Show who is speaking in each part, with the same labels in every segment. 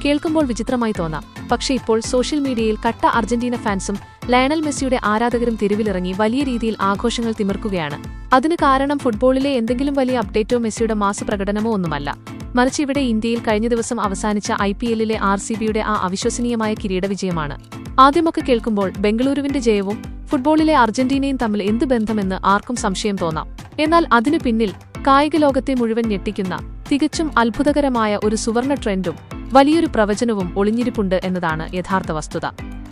Speaker 1: കേൾക്കുമ്പോൾ വിചിത്രമായി തോന്നാം. പക്ഷേ ഇപ്പോൾ സോഷ്യൽ മീഡിയയിൽ കട്ട അർജന്റീന ഫാൻസും ലയണൽ മെസ്സിയുടെ ആരാധകരും തെരുവിലിറങ്ങി വലിയ രീതിയിൽ ആഘോഷങ്ങൾ തിമിർക്കുകയാണ്. അതിന് കാരണം ഫുട്ബോളിലെ എന്തെങ്കിലും വലിയ അപ്ഡേറ്റോ മെസ്സിയുടെ മാസ് പ്രകടനമോ ഒന്നുമല്ല. മറിച്ച് ഇവിടെ ഇന്ത്യയിൽ കഴിഞ്ഞ ദിവസം അവസാനിച്ച IPLലെ RCBയുടെ ആ അവിശ്വസനീയമായ കിരീടവിജയമാണ്. ആദ്യമൊക്കെ കേൾക്കുമ്പോൾ ബംഗളൂരുവിന്റെ ജയവും ഫുട്ബോളിലെ അർജന്റീനയും തമ്മിൽ എന്ത് ബന്ധമെന്ന് ആർക്കും സംശയം തോന്നാം. എന്നാൽ അതിനു പിന്നിൽ കായിക ലോകത്തെ മുഴുവൻ ഞെട്ടിക്കുന്ന തികച്ചും അത്ഭുതകരമായ ഒരു സുവർണ ട്രെൻഡും വലിയൊരു പ്രവചനവും ഒളിഞ്ഞിരിപ്പുണ്ട് എന്നതാണ് യഥാർത്ഥ വസ്തുത.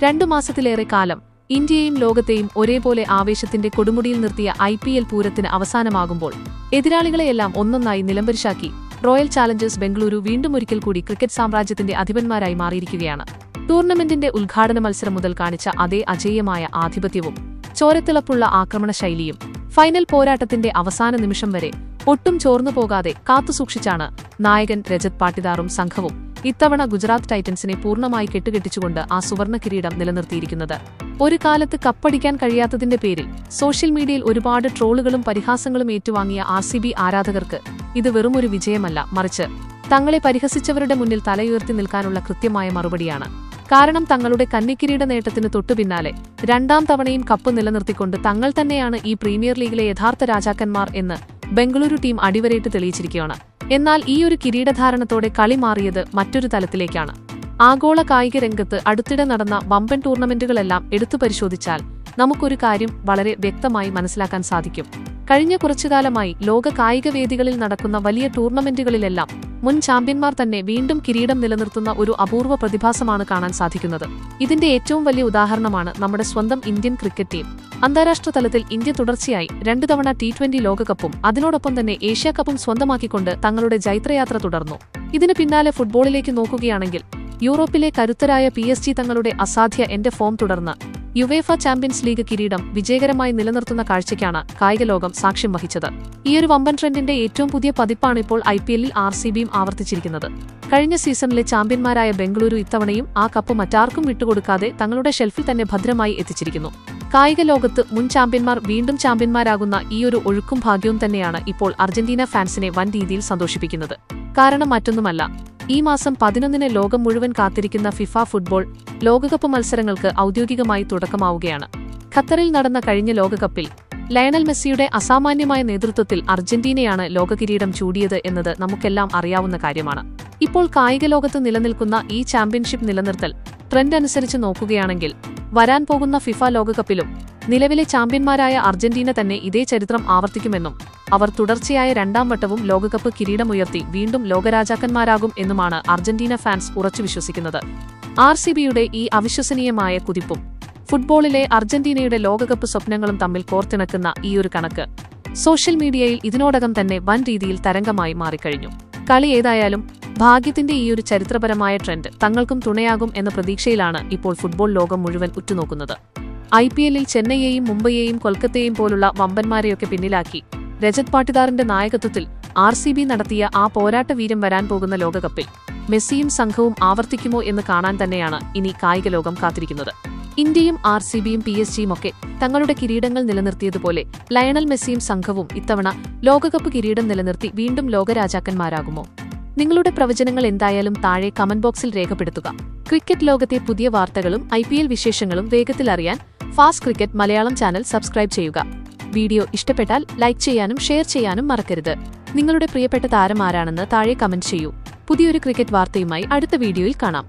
Speaker 1: 2 മാസത്തിലേറെ കാലം ഇന്ത്യയെയും ലോകത്തെയും ഒരേപോലെ ആവേശത്തിന്റെ കൊടുമുടിയിൽ നിർത്തിയ IPL പൂരത്തിന് അവസാനമാകുമ്പോൾ എതിരാളികളെയെല്ലാം ഒന്നൊന്നായി നിലംപരിശാക്കി റോയൽ ചാലഞ്ചേഴ്സ് ബംഗളൂരു വീണ്ടും ഒരിക്കൽ കൂടി ക്രിക്കറ്റ് സാമ്രാജ്യത്തിന്റെ അധിപന്മാരായി മാറിയിരിക്കുകയാണ്. ടൂർണമെന്റിന്റെ ഉദ്ഘാടന മത്സരം മുതൽ കാണിച്ച അതേ അജേയമായ ആധിപത്യവും ചോരത്തിളപ്പുള്ള ആക്രമണ ശൈലിയും ഫൈനൽ പോരാട്ടത്തിന്റെ അവസാന നിമിഷം വരെ ഒട്ടും ചോർന്നുപോകാതെ കാത്തുസൂക്ഷിച്ചാണ് നായകൻ രജത് പാട്ടിദാറും സംഘവും ഇത്തവണ ഗുജറാത്ത് ടൈറ്റൻസിനെ പൂർണ്ണമായി കെട്ടുകെട്ടിച്ചുകൊണ്ട് ആ സുവർണ കിരീടം നിലനിർത്തിയിരിക്കുന്നത്. ഒരു കാലത്ത് കപ്പടിക്കാൻ കഴിയാത്തതിന്റെ പേരിൽ സോഷ്യൽ മീഡിയയിൽ ഒരുപാട് ട്രോളുകളും പരിഹാസങ്ങളും ഏറ്റുവാങ്ങിയ RCB ആരാധകർക്ക് ഇത് വെറുമൊരു വിജയമല്ല, മറിച്ച് തങ്ങളെ പരിഹസിച്ചവരുടെ മുന്നിൽ തലയുയർത്തി നിൽക്കാനുള്ള കൃത്യമായ മറുപടിയാണ്. കാരണം തങ്ങളുടെ കന്നിക്കിരീട നേട്ടത്തിന് തൊട്ടുപിന്നാലെ 2ാം തവണയും കപ്പ് നിലനിർത്തിക്കൊണ്ട് തങ്ങൾ തന്നെയാണ് ഈ പ്രീമിയർ ലീഗിലെ യഥാർത്ഥ രാജാക്കന്മാർ എന്ന് ബംഗളൂരു ടീം അടിവരയിട്ട് തെളിയിച്ചിരിക്കുകയാണ്. എന്നാൽ ഈ ഒരു കിരീടധാരണത്തോടെ കളി മാറിയത് മറ്റൊരു തലത്തിലേക്കാണ്. ആഗോള കായിക രംഗത്ത് അടുത്തിടെ നടന്ന വമ്പൻ ടൂർണമെന്റുകളെല്ലാം എടുത്തു പരിശോധിച്ചാൽ നമുക്കൊരു കാര്യം വളരെ വ്യക്തമായി മനസ്സിലാക്കാൻ സാധിക്കും. കഴിഞ്ഞ കുറച്ചുകാലമായി ലോക കായിക വേദികളിൽ നടക്കുന്ന വലിയ ടൂർണമെന്റുകളിലെല്ലാം മുൻ ചാമ്പ്യന്മാർ തന്നെ വീണ്ടും കിരീടം നിലനിർത്തുന്ന ഒരു അപൂർവ പ്രതിഭാസമാണ് കാണാൻ സാധിക്കുന്നത്. ഇതിന്റെ ഏറ്റവും വലിയ ഉദാഹരണമാണ് നമ്മുടെ സ്വന്തം ഇന്ത്യൻ ക്രിക്കറ്റ് ടീം. അന്താരാഷ്ട്ര തലത്തിൽ ഇന്ത്യ തുടർച്ചയായി 2 തവണ T20 ലോകകപ്പും അതിനോടൊപ്പം തന്നെ ഏഷ്യാ കപ്പും സ്വന്തമാക്കിക്കൊണ്ട് തങ്ങളുടെ ജൈത്രയാത്ര തുടർന്നു. ഇതിന് പിന്നാലെ ഫുട്ബോളിലേക്ക് നോക്കുകയാണെങ്കിൽ യൂറോപ്പിലെ കരുത്തരായ PSG തങ്ങളുടെ അസാധ്യ ഫോം തുടർന്ന് യുവേഫ ചാമ്പ്യൻസ് ലീഗ് കിരീടം വിജയകരമായി നിലനിർത്തുന്ന കാഴ്ചയ്ക്കാണ് കായിക ലോകം സാക്ഷ്യം വഹിച്ചത്. ഈയൊരു വമ്പൻ ട്രെൻഡിന്റെ ഏറ്റവും പുതിയ പതിപ്പാണ് ഇപ്പോൾ IPLൽ RCBയും ആവർത്തിച്ചിരിക്കുന്നത്. കഴിഞ്ഞ സീസണിലെ ചാമ്പ്യന്മാരായ ബംഗളൂരു ഇത്തവണയും ആ കപ്പ് മറ്റാർക്കും വിട്ടുകൊടുക്കാതെ തങ്ങളുടെ ഷെൽഫിൽ തന്നെ ഭദ്രമായി എത്തിച്ചിരിക്കുന്നു. കായിക ലോകത്ത് മുൻ ചാമ്പ്യന്മാർ വീണ്ടും ചാമ്പ്യന്മാരാകുന്ന ഈയൊരു ഒഴുക്കും ഭാഗ്യവും തന്നെയാണ് ഇപ്പോൾ അർജന്റീന ഫാൻസിനെ വൻ രീതിയിൽ സന്തോഷിപ്പിക്കുന്നത്. കാരണം മറ്റൊന്നുമല്ല, ഈ മാസം 11-ന് ലോകം മുഴുവൻ കാത്തിരിക്കുന്ന ഫിഫ ഫുട്ബോൾ ലോകകപ്പ് മത്സരങ്ങൾക്ക് ഔദ്യോഗികമായി തുടക്കമാവുകയാണ്. ഖത്തറിൽ നടന്ന കഴിഞ്ഞ ലോകകപ്പിൽ ലയണൽ മെസ്സിയുടെ അസാമാന്യമായ നേതൃത്വത്തിൽ അർജന്റീനയാണ് ലോകകിരീടം ചൂടിയത് എന്നത് നമുക്കെല്ലാം അറിയാവുന്ന കാര്യമാണ്. ഇപ്പോൾ കായിക ലോകത്ത് നിലനിൽക്കുന്ന ഈ ചാമ്പ്യൻഷിപ്പ് നിലനിർത്തൽ ട്രെൻഡ് അനുസരിച്ച് നോക്കുകയാണെങ്കിൽ വരാൻ പോകുന്ന ഫിഫ ലോകകപ്പിലും നിലവിലെ ചാമ്പ്യന്മാരായ അർജന്റീന തന്നെ ഇതേ ചരിത്രം ആവർത്തിക്കുമെന്നും അവർ തുടർച്ചയായ 2ാം വട്ടവും ലോകകപ്പ് കിരീടമുയർത്തി വീണ്ടും ലോകരാജാക്കന്മാരാകും എന്നുമാണ് അർജന്റീന ഫാൻസ് ഉറച്ചു വിശ്വസിക്കുന്നത്. RCBയുടെ ഈ അവിശ്വസനീയമായ കുതിപ്പും ഫുട്ബോളിലെ അർജന്റീനയുടെ ലോകകപ്പ് സ്വപ്നങ്ങളും തമ്മിൽ കോർത്തിണക്കുന്ന ഈയൊരു കണക്ക് സോഷ്യൽ മീഡിയയിൽ ഇതിനോടകം തന്നെ വൻ രീതിയിൽ തരംഗമായി മാറിക്കഴിഞ്ഞു. കളി ഏതായാലും ഭാഗ്യത്തിന്റെ ഈയൊരു ചരിത്രപരമായ ട്രെൻഡ് തങ്ങൾക്കും തുണയാകും എന്ന പ്രതീക്ഷയിലാണ് ഇപ്പോൾ ഫുട്ബോൾ ലോകം മുഴുവൻ ഉറ്റുനോക്കുന്നത്. IPLൽ ചെന്നൈയെയും മുംബൈയെയും കൊൽക്കത്തയെയും പോലുള്ള വമ്പന്മാരെയൊക്കെ പിന്നിലാക്കി രജത് പാട്ടിദാറിന്റെ നായകത്വത്തിൽ RCB നടത്തിയ ആ പോരാട്ട വീര്യം വരാൻ പോകുന്ന ലോകകപ്പിൽ മെസ്സിയും സംഘവും ആവർത്തിക്കുമോ എന്ന് കാണാൻ തന്നെയാണ് ഇനി കായിക ലോകം കാത്തിരിക്കുന്നത്. ഇന്ത്യയും RCBയും PSGയും ഒക്കെ തങ്ങളുടെ കിരീടങ്ങൾ നിലനിർത്തിയതുപോലെ ലയണൽ മെസ്സിയും സംഘവും ഇത്തവണ ലോകകപ്പ് കിരീടം നിലനിർത്തി വീണ്ടും ലോകരാജാക്കന്മാരാകുമോ? നിങ്ങളുടെ പ്രവചനങ്ങൾ എന്തായാലും താഴെ കമന്റ് ബോക്സിൽ രേഖപ്പെടുത്തുക. ക്രിക്കറ്റ് ലോകത്തെ പുതിയ വാർത്തകളും IPL വിശേഷങ്ങളും വേഗത്തിൽ അറിയാൻ fast cricket Malayalam channel subscribe ചെയ്യുക. വീഡിയോ ഇഷ്ടപ്പെട്ടാൽ ലൈക്ക് ചെയ്യാനും ഷെയർ ചെയ്യാനും മറക്കരുത്. നിങ്ങളുടെ പ്രിയപ്പെട്ട താരം ആരാണെന്ന് താഴെ കമന്റ് ചെയ്യൂ. പുതിയൊരു ക്രിക്കറ്റ് വാർത്തയുമായി അടുത്ത വീഡിയോയിൽ കാണാം.